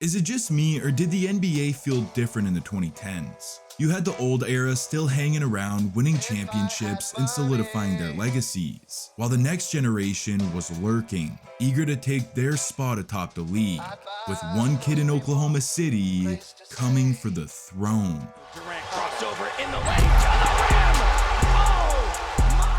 Is it just me, or did the NBA feel different in the 2010s? You had the old era still hanging around, winning championships and solidifying their legacies, while the next generation was lurking, eager to take their spot atop the league, with one kid in Oklahoma City coming for the throne. Durant crossed over in the lane to the rim. Oh my!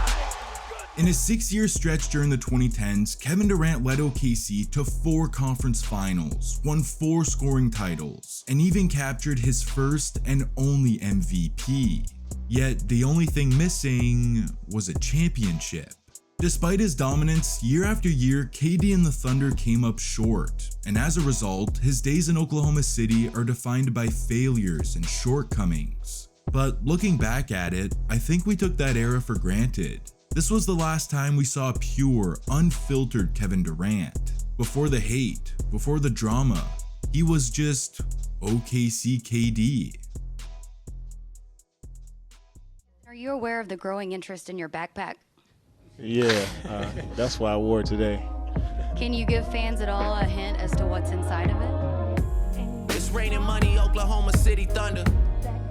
In a 6-year stretch during the 2010s, Kevin Durant led OKC to 4 conference finals, won 4 scoring titles, and even captured his first and only MVP. Yet the only thing missing was a championship. Despite his dominance, year after year, KD and the Thunder came up short, and as a result, his days in Oklahoma City are defined by failures and shortcomings. But looking back at it, I think we took that era for granted. This was the last time we saw pure, unfiltered Kevin Durant. Before the hate, before the drama, he was just OKC KD. Are you aware of the growing interest in your backpack? Yeah, that's why I wore it today. Can you give fans at all a hint as to what's inside of it? It's raining money, Oklahoma City Thunder.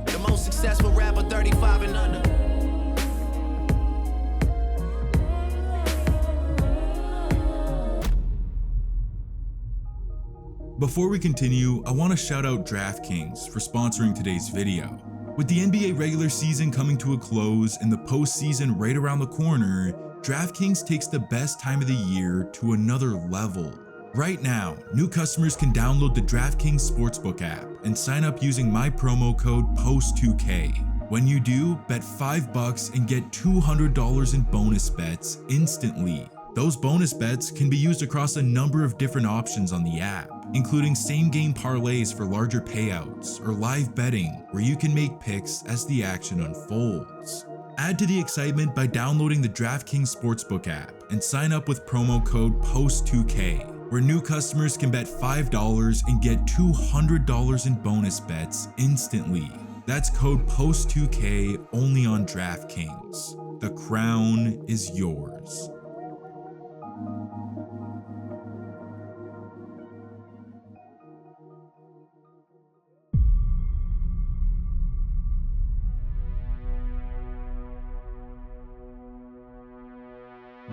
The most successful rapper, 35 and under. Before we continue, I want to shout out DraftKings for sponsoring today's video. With the NBA regular season coming to a close and the postseason right around the corner, DraftKings takes the best time of the year to another level. Right now, new customers can download the DraftKings Sportsbook app and sign up using my promo code POST2K. When you do, bet $5 and get $200 in bonus bets instantly. Those bonus bets can be used across a number of different options on the app, including same-game parlays for larger payouts or live betting where you can make picks as the action unfolds. Add to the excitement by downloading the DraftKings Sportsbook app and sign up with promo code POST2K, where new customers can bet $5 and get $200 in bonus bets instantly. That's code POST2K only on DraftKings. The crown is yours.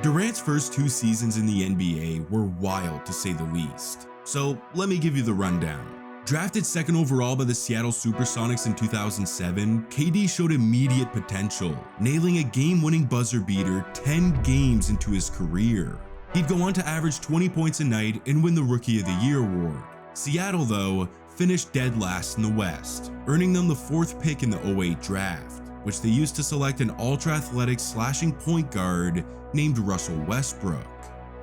Durant's first 2 seasons in the NBA were wild to say the least. So let me give you the rundown. Drafted second overall by the Seattle Supersonics in 2007, KD showed immediate potential, nailing a game-winning buzzer beater 10 games into his career. He'd go on to average 20 points a night and win the Rookie of the Year award. Seattle, though, finished dead last in the West, earning them the 4th pick in the 08 draft, which they used to select an ultra-athletic slashing point guard named Russell Westbrook.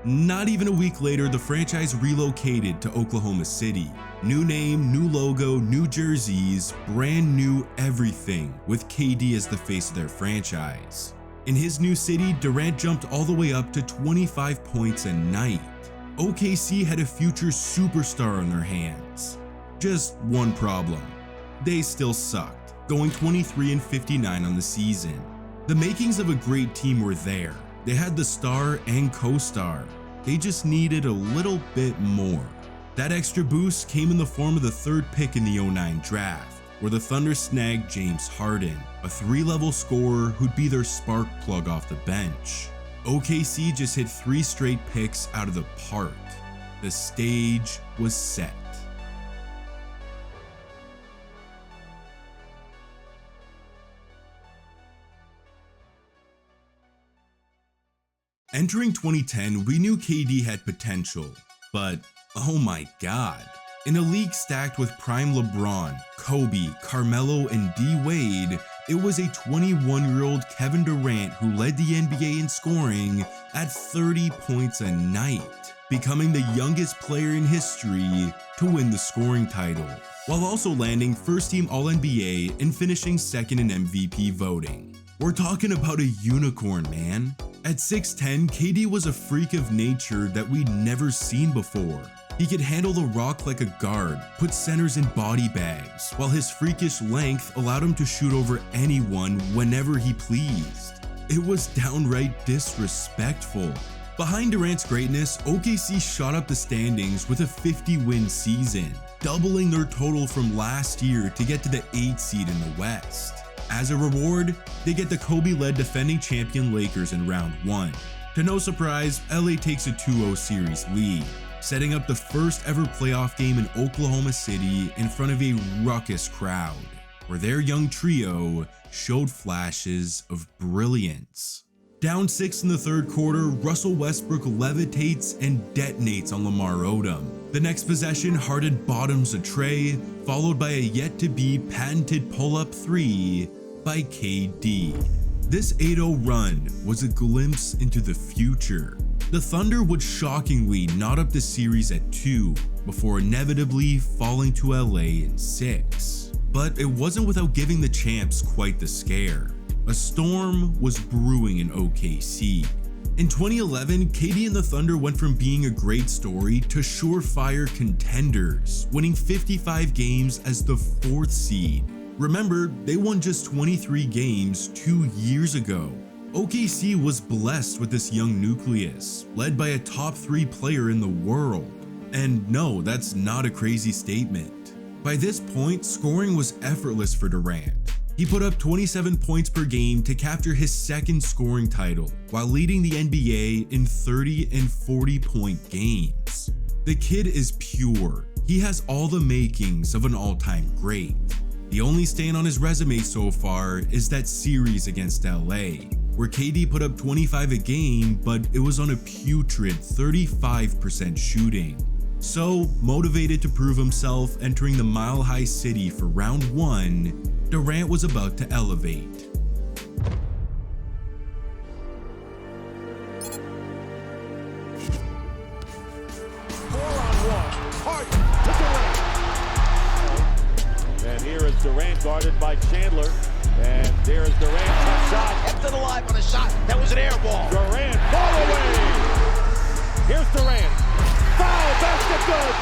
Not even a week later, the franchise relocated to Oklahoma City. New name, new logo, new jerseys, brand new everything, with KD as the face of their franchise. In his new city, Durant jumped all the way up to 25 points a night. OKC had a future superstar on their hands. Just one problem: they still sucked, going 23-59 on the season. The makings of a great team were there. They had the star and co-star. They just needed a little bit more. That extra boost came in the form of the 3rd pick in the 09 draft, where the Thunder snagged James Harden, a 3-level scorer who'd be their spark plug off the bench. OKC just hit 3 straight picks out of the park. The stage was set. Entering 2010, we knew KD had potential, but oh my god. In a league stacked with prime LeBron, Kobe, Carmelo, and D-Wade, it was a 21-year-old Kevin Durant who led the NBA in scoring at 30 points a night, becoming the youngest player in history to win the scoring title, while also landing first-team All-NBA and finishing second in MVP voting. We're talking about a unicorn, man. At 6'10", KD was a freak of nature that we'd never seen before. He could handle the rock like a guard, put centers in body bags, while his freakish length allowed him to shoot over anyone whenever he pleased. It was downright disrespectful. Behind Durant's greatness, OKC shot up the standings with a 50-win season, doubling their total from last year to get to the 8th seed in the West. As a reward, they get the Kobe-led defending champion Lakers in round 1. To no surprise, LA takes a 2-0 series lead, setting up the first ever playoff game in Oklahoma City in front of a ruckus crowd, where their young trio showed flashes of brilliance. Down 6 in the third quarter, Russell Westbrook levitates and detonates on Lamar Odom. The next possession, Harden bottoms a tray, followed by a yet-to-be patented pull-up 3 by KD. This 8-0 run was a glimpse into the future. The Thunder would shockingly knot up the series at 2, before inevitably falling to LA in 6. But it wasn't without giving the champs quite the scare. A storm was brewing in OKC. In 2011, KD and the Thunder went from being a great story to surefire contenders, winning 55 games as the 4th seed. Remember, they won just 23 games 2 years ago. OKC was blessed with this young nucleus, led by a top 3 player in the world. And no, that's not a crazy statement. By this point, scoring was effortless for Durant. He put up 27 points per game to capture his 2nd scoring title, while leading the NBA in 30 and 40-point games. The kid is pure. He has all the makings of an all-time great. The only stain on his resume so far is that series against LA, where KD put up 25 a game, but it was on a putrid 35% shooting. So, motivated to prove himself entering the Mile High City for round 1, Durant was about to elevate. And here is Durant guarded by Chandler. And there's Durant, tough shot. Up to the line on a shot. That was an air ball. Durant, ball away. Here's Durant. Foul, basket good.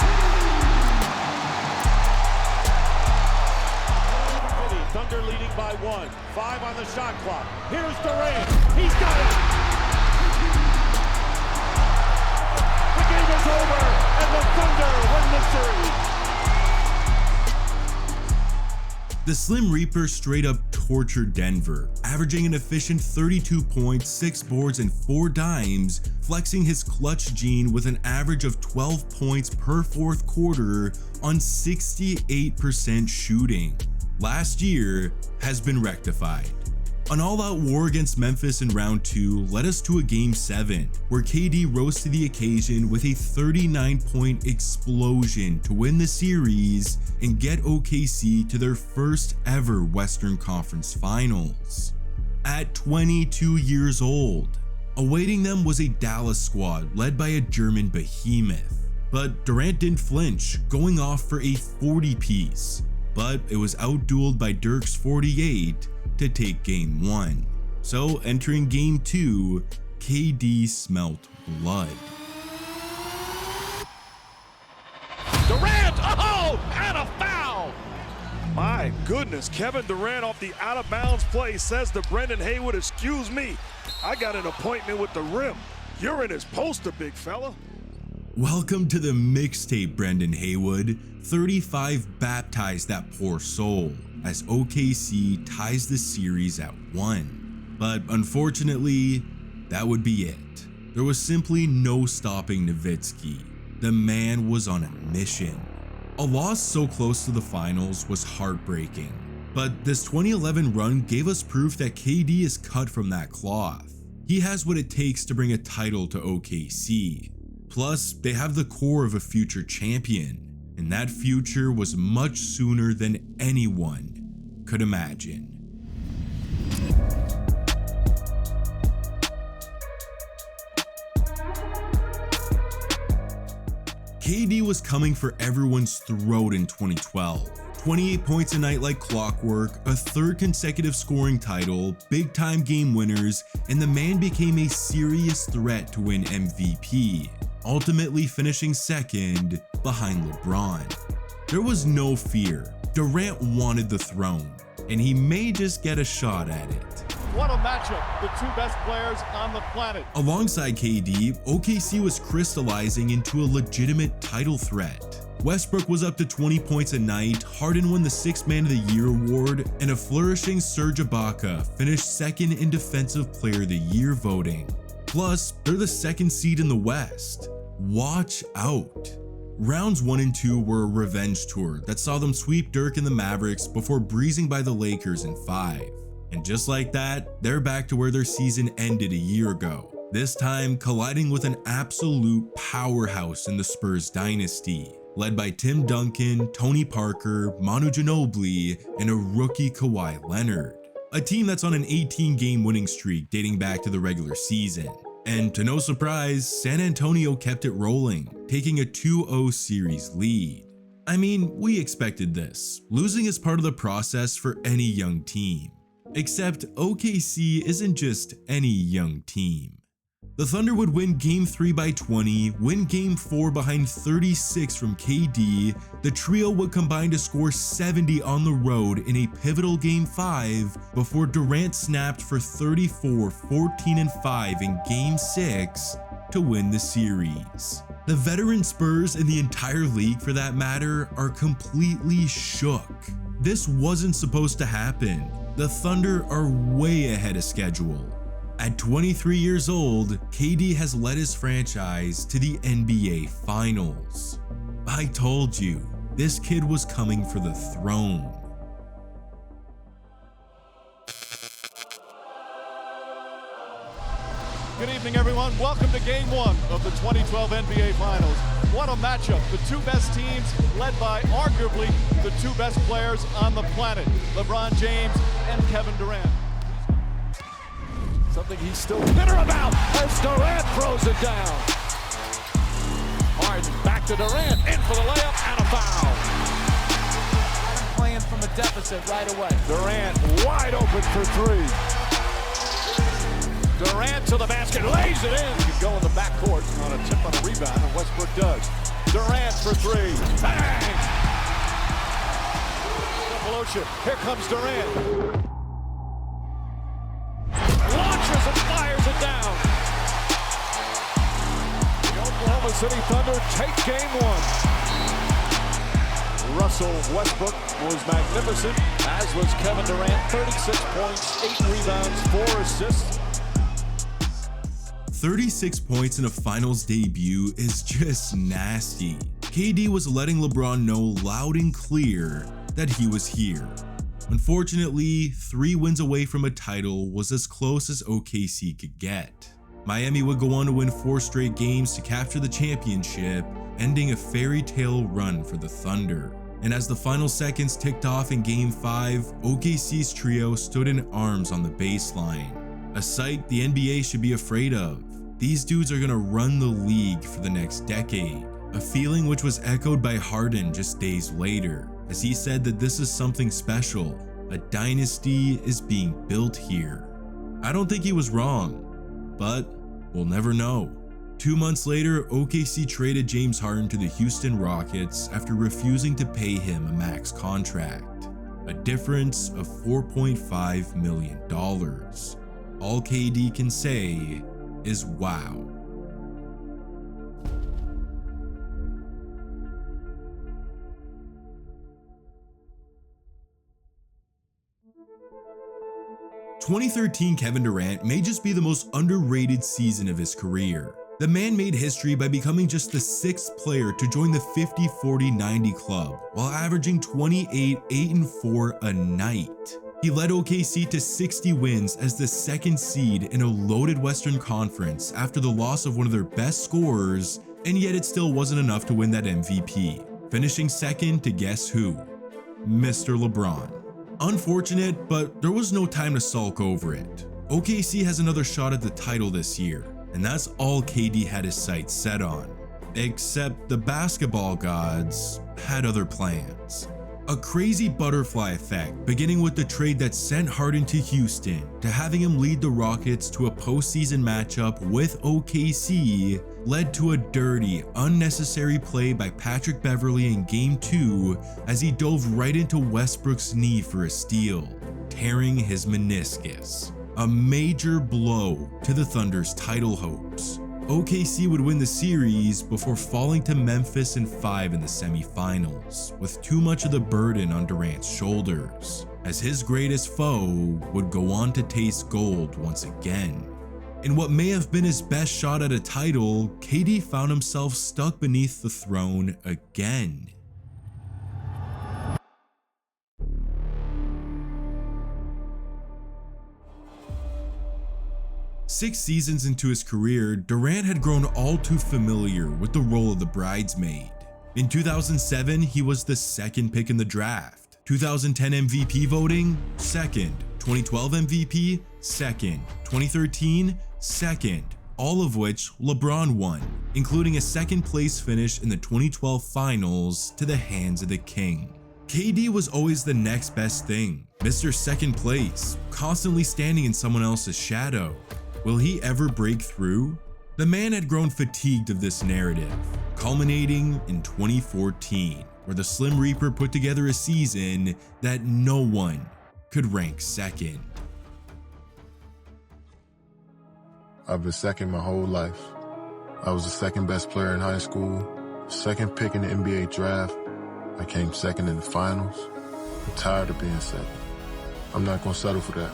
Thunder leading by 1. 5 on the shot clock. Here's Durant. He's got it. The game is over, and the Thunder win the series. The Slim Reaper straight up tortured Denver, averaging an efficient 32 points, 6 boards, and 4 dimes, flexing his clutch gene with an average of 12 points per 4th quarter on 68% shooting. Last year has been rectified. An all-out war against Memphis in round 2 led us to a game 7, where KD rose to the occasion with a 39-point explosion to win the series and get OKC to their first ever Western Conference Finals. At 22 years old, awaiting them was a Dallas squad led by a German behemoth. But Durant didn't flinch, going off for a 40-piece. But it was outdueled by Dirk's 48 to take game 1. So entering game 2, KD smelt blood. Durant, oh, and a foul! My goodness, Kevin Durant off the out-of-bounds play says to Brendan Haywood, excuse me, I got an appointment with the rim. You're in his poster, big fella. Welcome to the mixtape, Brendan Haywood. 35 baptized that poor soul, as OKC ties the series at 1. But unfortunately, that would be it. There was simply no stopping Nowitzki. The man was on a mission. A loss so close to the finals was heartbreaking, but this 2011 run gave us proof that KD is cut from that cloth. He has what it takes to bring a title to OKC. Plus, they have the core of a future champion, and that future was much sooner than anyone could imagine. KD was coming for everyone's throat in 2012. 28 points a night like clockwork, a 3rd consecutive scoring title, big-time game winners, and the man became a serious threat to win MVP, ultimately finishing 2nd behind LeBron. There was no fear. Durant wanted the throne, and he may just get a shot at it. What a matchup, the two best players on the planet. Alongside KD, OKC was crystallizing into a legitimate title threat. Westbrook was up to 20 points a night, Harden won the 6th Man of the Year award, and a flourishing Serge Ibaka finished second in Defensive Player of the Year voting. Plus, they're the 2nd seed in the West. Watch out. Rounds 1 and 2 were a revenge tour that saw them sweep Dirk and the Mavericks before breezing by the Lakers in 5. And just like that, they're back to where their season ended a year ago, this time colliding with an absolute powerhouse in the Spurs dynasty, led by Tim Duncan, Tony Parker, Manu Ginobili, and a rookie Kawhi Leonard. A team that's on an 18-game winning streak dating back to the regular season. And to no surprise, San Antonio kept it rolling, taking a 2-0 series lead. I mean, we expected this. Losing is part of the process for any young team. Except OKC isn't just any young team. The Thunder would win Game 3 by 20, win Game 4 behind 36 from KD, the trio would combine to score 70 on the road in a pivotal Game 5 before Durant snapped for 34, 14, and 5 in Game 6 to win the series. The veteran Spurs and the entire league for that matter are completely shook. This wasn't supposed to happen. The Thunder are way ahead of schedule. At 23 years old, KD has led his franchise to the NBA Finals. I told you, this kid was coming for the throne. Good evening, everyone. Welcome to Game 1 of the 2012 NBA Finals. What a matchup. The two best teams led by arguably the two best players on the planet, LeBron James and Kevin Durant. Something he's still bitter about as Durant throws it down. Harden back to Durant, in for the layup and a foul. Playing from a deficit right away. Durant wide open for three. Durant to the basket, lays it in. He can go in the backcourt on a tip on a rebound, and Westbrook does. Durant for three. Bang! Double ocean. Here comes Durant. Launches and fires it down. The Oklahoma City Thunder take Game 1. Russell Westbrook was magnificent, as was Kevin Durant. 36 points, 8 rebounds, 4 assists. 36 points in a finals debut is just nasty. KD was letting LeBron know loud and clear that he was here. Unfortunately, 3 wins away from a title was as close as OKC could get. Miami would go on to win 4 straight games to capture the championship, ending a fairy tale run for the Thunder. And as the final seconds ticked off in Game 5, OKC's trio stood in arms on the baseline. A sight the NBA should be afraid of. These dudes are gonna run the league for the next decade. A feeling which was echoed by Harden just days later, as he said that this is something special. A dynasty is being built here. I don't think he was wrong, but we'll never know. 2 months later, OKC traded James Harden to the Houston Rockets after refusing to pay him a max contract. A difference of $4.5 million. All KD can say is wow. "2013 Kevin Durant may just be the most underrated season of his career. The man made history by becoming just the 6th player to join the 50-40-90 club while averaging 28, 8, and 4 a night. He led OKC to 60 wins as the 2nd seed in a loaded Western Conference after the loss of one of their best scorers, and yet it still wasn't enough to win that MVP, finishing 2nd to guess who? Mr. LeBron. Unfortunate, but there was no time to sulk over it. OKC has another shot at the title this year, and that's all KD had his sights set on. Except the basketball gods had other plans. A crazy butterfly effect, beginning with the trade that sent Harden to Houston, to having him lead the Rockets to a postseason matchup with OKC, led to a dirty, unnecessary play by Patrick Beverley in Game 2 as he dove right into Westbrook's knee for a steal, tearing his meniscus. a major blow to the Thunder's title hopes. OKC would win the series before falling to Memphis in 5 in the semifinals, with too much of the burden on Durant's shoulders, as his greatest foe would go on to taste gold once again. In what may have been his best shot at a title, KD found himself stuck beneath the throne again. Six seasons into his career, Durant had grown all too familiar with the role of the bridesmaid. In 2007, he was the second pick in the draft. 2010 MVP voting, second. 2012 MVP, second. 2013, second. All of which LeBron won, including a second place finish in the 2012 finals to the hands of the king. KD was always the next best thing, Mr. Second Place, constantly standing in someone else's shadow. Will he ever break through? The man had grown fatigued of this narrative, culminating in 2014, where the Slim Reaper put together a season that no one could rank second. I've been second my whole life. I was the second best player in high school, second pick in the NBA draft. I came second in the finals. I'm tired of being second. I'm not gonna settle for that.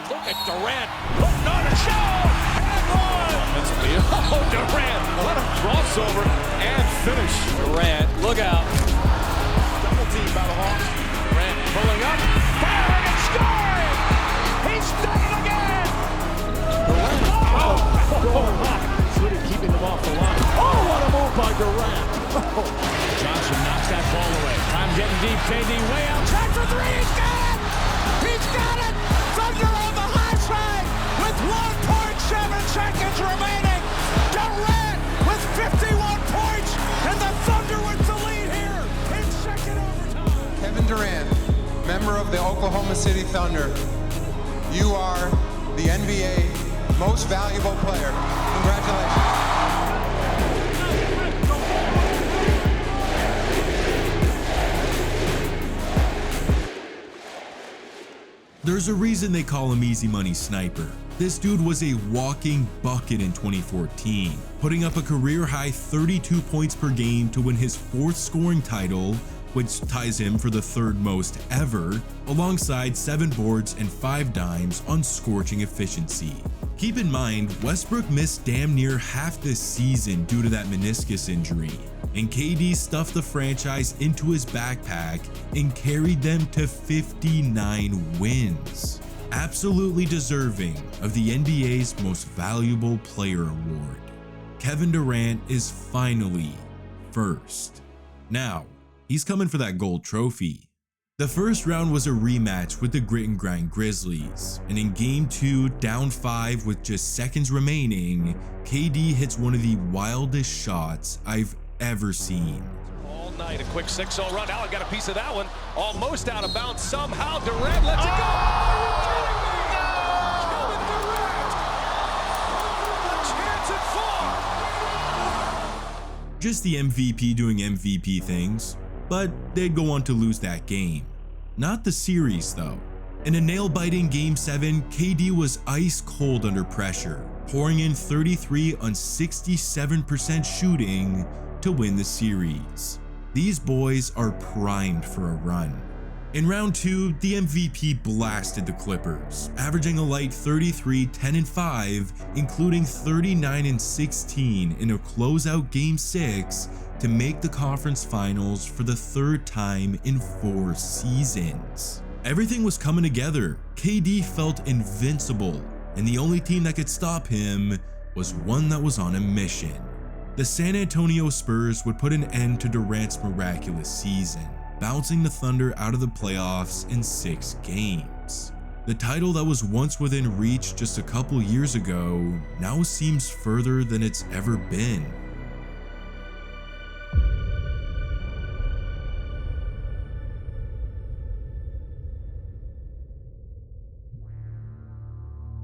Look at Durant, putting on a show, and one! That's beautiful. Oh, Durant, what a crossover and finish. Durant, look out. Double team by the Hawks. Durant pulling up, firing and scoring! He's done it again! Durant, really keeping them off the line. Oh, what a move by Durant! Johnson knocks that ball away. Time getting deep, KD way out. Track for three, he's got it! He's got it! Thunder on the high side with 1.7 seconds remaining. Durant with 51 points, and the Thunder with the lead here in second overtime. Kevin Durant, member of the Oklahoma City Thunder. You are the NBA most valuable player. Congratulations. There's a reason they call him Easy Money Sniper. This dude was a walking bucket in 2014, putting up a career-high 32 points per game to win his 4th scoring title, which ties him for the 3rd most ever, alongside 7 boards and 5 dimes on scorching efficiency. Keep in mind, Westbrook missed damn near half this season due to that meniscus injury, and KD stuffed the franchise into his backpack and carried them to 59 wins. Absolutely deserving of the NBA's Most Valuable Player award. Kevin Durant is finally first. Now, he's coming for that gold trophy. The first round was a rematch with the Grit and Grind Grizzlies, and in Game 2, down 5 with just seconds remaining, KD hits one of the wildest shots I've ever seen. All night, a quick 6-0 run. Now I got a piece of that one. Almost out of bounds somehow. Durant lets it go. Kevin Durant. A chance at 4. Just the MVP doing MVP things, but they'd go on to lose that game. Not the series though. In a nail-biting Game 7, KD was ice cold under pressure, pouring in 33 on 67% shooting to win the series. These boys are primed for a run. In round 2, the MVP blasted the Clippers, averaging a light 33, 10 and 5, including 39 and 16 in a closeout Game 6 to make the conference finals for the 3rd time in 4 seasons. Everything was coming together. KD felt invincible, and the only team that could stop him was one that was on a mission. The San Antonio Spurs would put an end to Durant's miraculous season, bouncing the Thunder out of the playoffs in 6 games. The title that was once within reach just a couple years ago now seems further than it's ever been.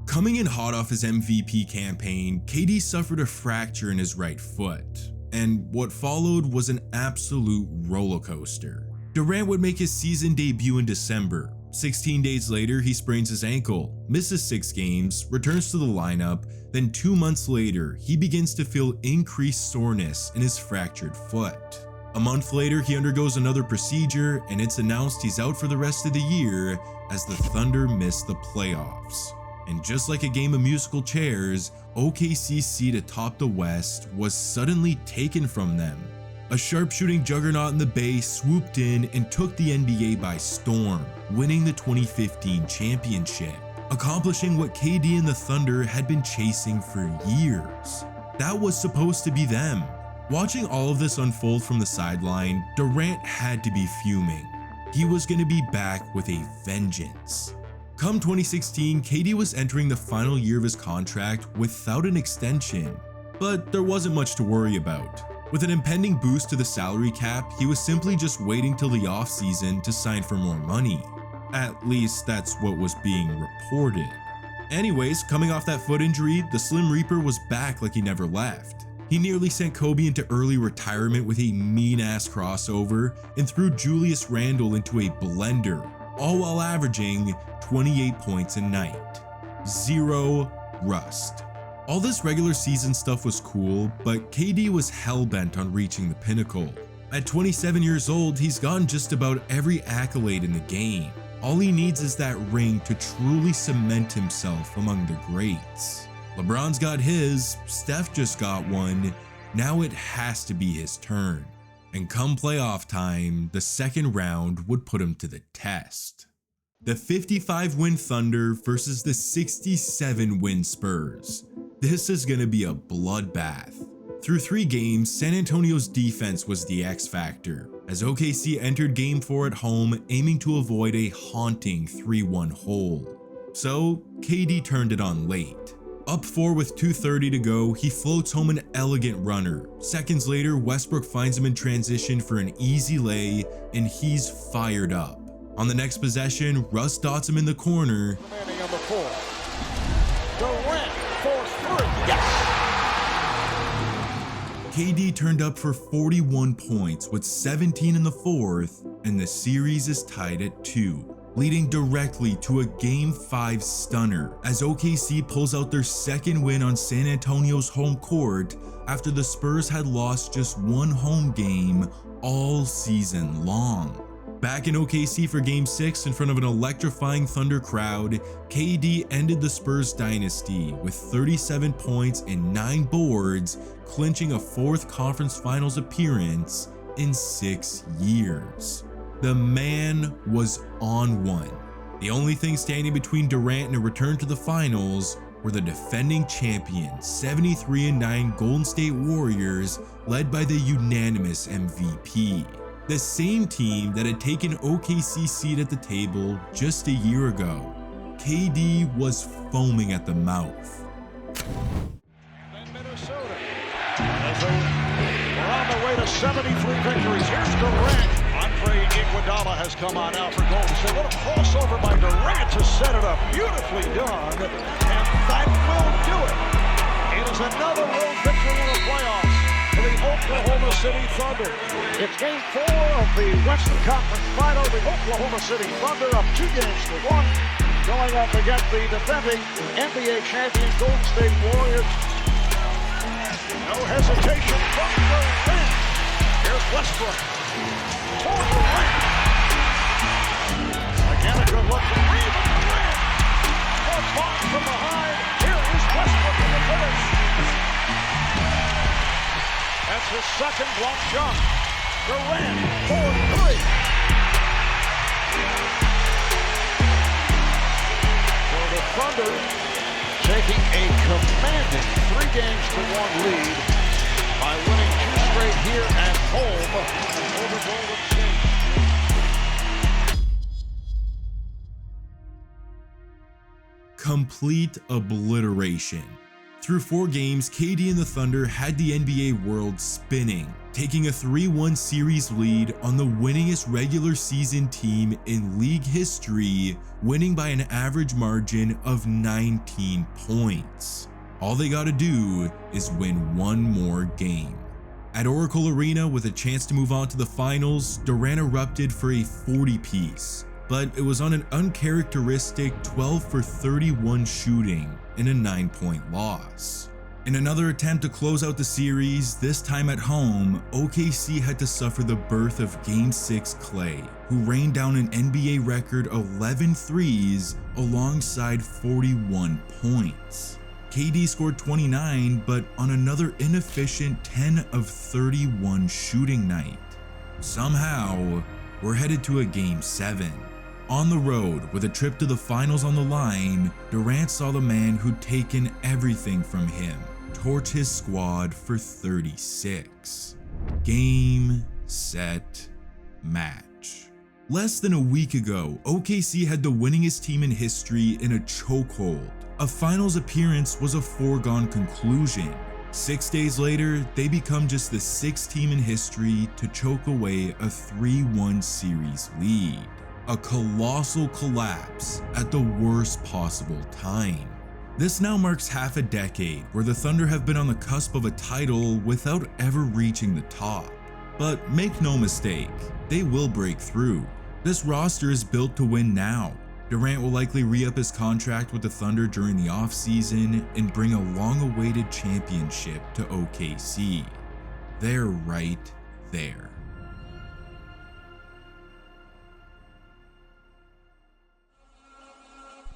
Coming in hot off his MVP campaign, KD suffered a fracture in his right foot, and what followed was an absolute roller coaster. Durant would make his season debut in December. 16 days later, he sprains his ankle, misses 6 games, returns to the lineup, then 2 months later, he begins to feel increased soreness in his fractured foot. A month later, he undergoes another procedure, and it's announced he's out for the rest of the year as the Thunder miss the playoffs. And just like a game of musical chairs, OKC's seat atop the West was suddenly taken from them. A sharpshooting juggernaut in the Bay swooped in and took the NBA by storm, winning the 2015 championship, accomplishing what KD and the Thunder had been chasing for years. That was supposed to be them. Watching all of this unfold from the sideline, Durant had to be fuming. He was going to be back with a vengeance. Come 2016, KD was entering the final year of his contract without an extension, but there wasn't much to worry about. With an impending boost to the salary cap, he was simply just waiting till the offseason to sign for more money. At least that's what was being reported. Anyways, coming off that foot injury, the Slim Reaper was back like he never left. He nearly sent Kobe into early retirement with a mean-ass crossover and threw Julius Randle into a blender, all while averaging 28 points a night. Zero rust. All this regular season stuff was cool, but KD was hell-bent on reaching the pinnacle. At 27 years old, he's gotten just about every accolade in the game. All he needs is that ring to truly cement himself among the greats. LeBron's got his, Steph just got one, now it has to be his turn. And come playoff time, the second round would put him to the test. The 55-win Thunder versus the 67-win Spurs. This is going to be a bloodbath. Through 3 games, San Antonio's defense was the X factor, as OKC entered Game 4 at home aiming to avoid a haunting 3-1 hole. So, KD turned it on late. Up 4 with 2:30 to go, he floats home an elegant runner. Seconds later, Westbrook finds him in transition for an easy lay, and he's fired up. On the next possession, Russ dots him in the corner. Remaining on the floor. Durant for 3. Yes! KD turned up for 41 points with 17 in the fourth, and the series is tied at 2, leading directly to a Game 5 stunner as OKC pulls out their second win on San Antonio's home court after the Spurs had lost just 1 home game all season long. Back in OKC for Game 6 in front of an electrifying Thunder crowd, KD ended the Spurs dynasty with 37 points and 9 boards, clinching a 4th conference finals appearance in 6 years. The man was on one. The only thing standing between Durant and a return to the finals were the defending champion 73-9 Golden State Warriors, led by the unanimous MVP. The same team that had taken OKC's seat at the table just a year ago. KD was foaming at the mouth. And Minnesota, as we're on the way to 73 victories. Here's Durant. Andre Iguodala has come on out for Golden State. What a crossover by Durant to set it up. Beautifully done, and that will do it. It is another road victory in the playoffs for the Oklahoma City Thunder. It's Game 4 of the Western Conference Final. The Oklahoma City Thunder up 2 games to 1, going up against the defending NBA champion Golden State Warriors. No hesitation from Durant. Here's Westbrook. For Durant. Again, a good look from Reed. Durant. A block from behind. Here is Westbrook in the finish. That's his second block shot. Durant for 3. So the Thunder taking a commanding 3-1 lead by winning 2 straight here at home over Golden State. Complete obliteration. Through 4 games, KD and the Thunder had the NBA world spinning, taking a 3-1 series lead on the winningest regular season team in league history, winning by an average margin of 19 points. All they gotta do is win 1 more game. At Oracle Arena, with a chance to move on to the finals, Durant erupted for a 40-piece, but it was on an uncharacteristic 12 for 31 shooting in a 9-point loss. In another attempt to close out the series, this time at home, OKC had to suffer the birth of Game 6 Clay, who rained down an NBA record 11 threes alongside 41 points. KD scored 29, but on another inefficient 10 of 31 shooting night. Somehow, we're headed to a Game 7. On the road, with a trip to the finals on the line, Durant saw the man who'd taken everything from him torch his squad for 36. Game, set, match. Less than a week ago, OKC had the winningest team in history in a chokehold. A finals appearance was a foregone conclusion. 6 days later, they become just the 6th team in history to choke away a 3-1 series lead. A colossal collapse at the worst possible time. This now marks half a decade where the Thunder have been on the cusp of a title without ever reaching the top. But make no mistake, they will break through. This roster is built to win now. Durant will likely re-up his contract with the Thunder during the offseason and bring a long-awaited championship to OKC. They're right there.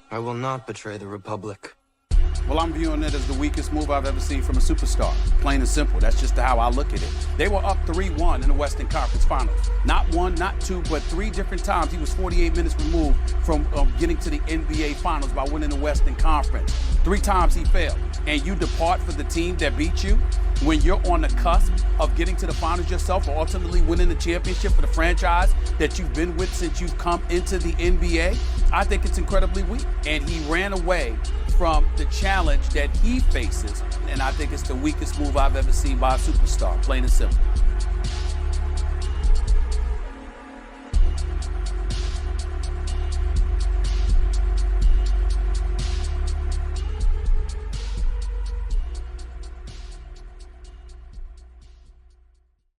I will not betray the Republic. Well, I'm viewing it as the weakest move I've ever seen from a superstar. Plain and simple. That's just how I look at it. They were up 3-1 in the Western Conference Finals. Not one, not two, but 3 different times. He was 48 minutes removed from getting to the NBA Finals by winning the Western Conference. 3 times he failed. And you depart for the team that beat you when you're on the cusp of getting to the finals yourself or ultimately winning the championship for the franchise that you've been with since you've come into the NBA. I think it's incredibly weak. And he ran away from the challenge that he faces, and I think it's the weakest move I've ever seen by a superstar, plain and simple.